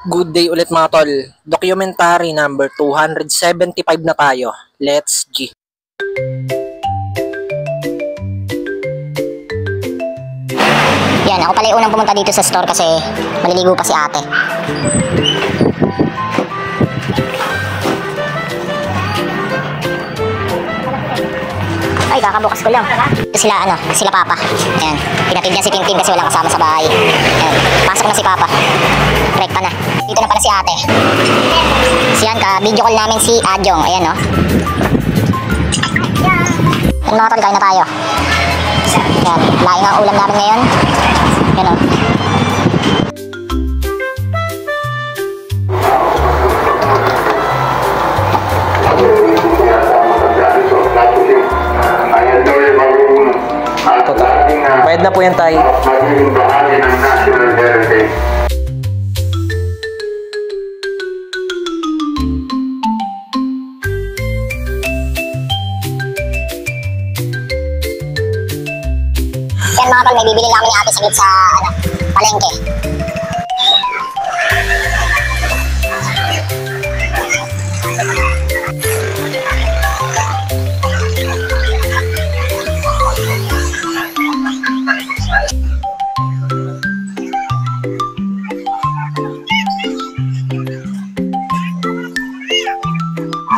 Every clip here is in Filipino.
Good day ulit mga tol. Documentary number 275 na tayo. Let's G. Yan, ako pala yung unang pumunta dito sa store kasi maliligo pa si ate. Ay, kakabukas ko lang. Ito sila papa. Ayan, pinatid niya si Tintin kasi walang kasama sa bahay. Ayan, pasok na si papa. Rekta na. Dito na pala si ate. Siyan, ka-video call namin si Adjong. Ayan, no. Ayan mga tol, kain na tayo. Ayan, laing ang ulam namin ngayon. Ayan, no. Bayad na po yan tayo. Yan mga tol, may bibili namin ni ate saglit sa palengke.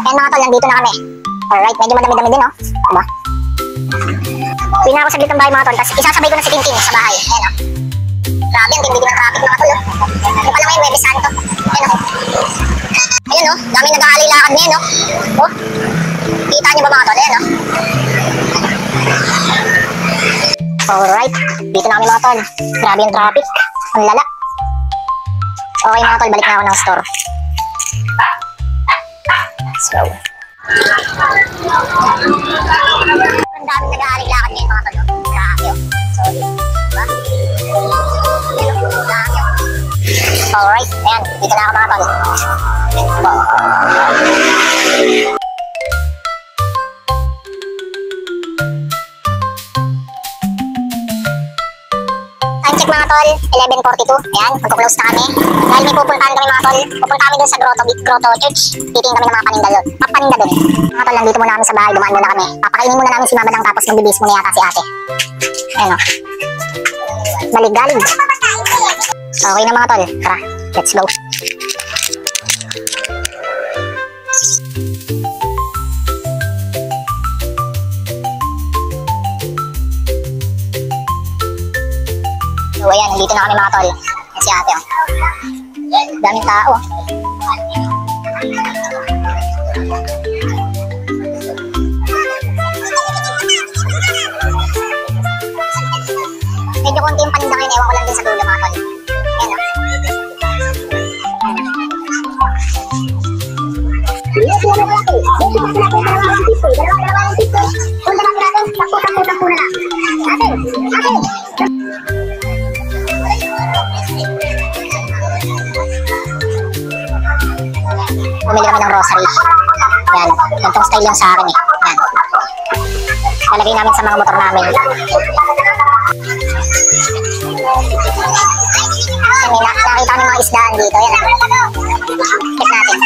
Yan mga tol, nandito na kami. Alright, medyo madami-dami din, no? Diba? Uwi na ako saglit ng bahay mga tol, tapos isasabay ko na si Tintin sa bahay. Ayan, no? Grabe, ang tindi ng traffic mga tol, no? Ano pa lang ngayon, Webes Santo. Ayan, no? Ayan, no? Dami nag-aalilakad ngayon, no? Oh, kita nyo ba mga tol? Ayan, no? Alright, dito na kami mga tol. Grabe yung traffic. Ang lala. Okay mga tol, balik na ako ng store. So, ang daming nag-aalilakad ngayon mga tol. Grabe, oh. Sorry. Diba? Alright, ayan, dito na ako mga tol. Time check mga tol, 11:42. Ayan, magko-close na kami. Dahil may pupuntahan kami mga tol. Pupunta kami dun sa Grotto Church. Titingin kami ng mga paninda doon. Papaninda doon. Mga tol, nandito muna kami sa bahay. Dumaan muna kami. Papakainin muna namin si Mama Dang tapos magbibis muna yata si ate. Ayan, o. Galig-galig. Okay na mga tol. Tara, let's go. So ayan, nandito na kami mga tol. Si ate, oh. Daming tao. Medyo konti yung paninda ngayon, ewan ko lang din sa dulo mga tol. Ayan, oh. Bumili kami ng rosary. Yan. Gantong style yung sa akin eh. Yan. Palagay namin sa mga motor namin. Yan, nakita kami mga isdaan dito. Yan. Check natin.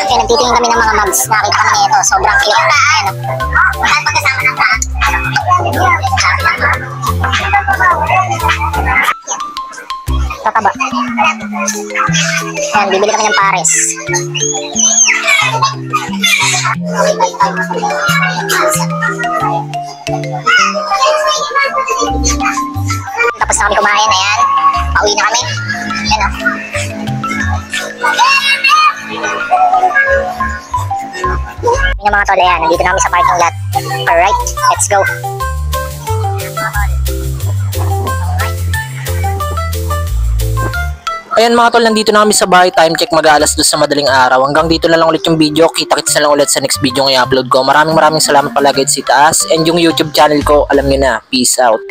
Okay, nagtitingin kami ng mga mugs. Nakita kami ito. Sobrang cute. Ayan. Tataba. Ayan, bibili kami ng pares. Tapos na kami kumain. Ayan. Pauwi na kami. Ayan, o. Yung mga tol, ayan, nandito na kami sa parking lot. Alright, let's go. Ayan mga tol, nandito na kami sa bahay. Time check, mag-aalas 2 sa madaling araw. Hanggang dito na lang ulit yung video. Kita-kits na lang ulit sa next video ng i-upload ko. Maraming salamat palagi sa itaas. And yung YouTube channel ko, alam nyo na. Peace out.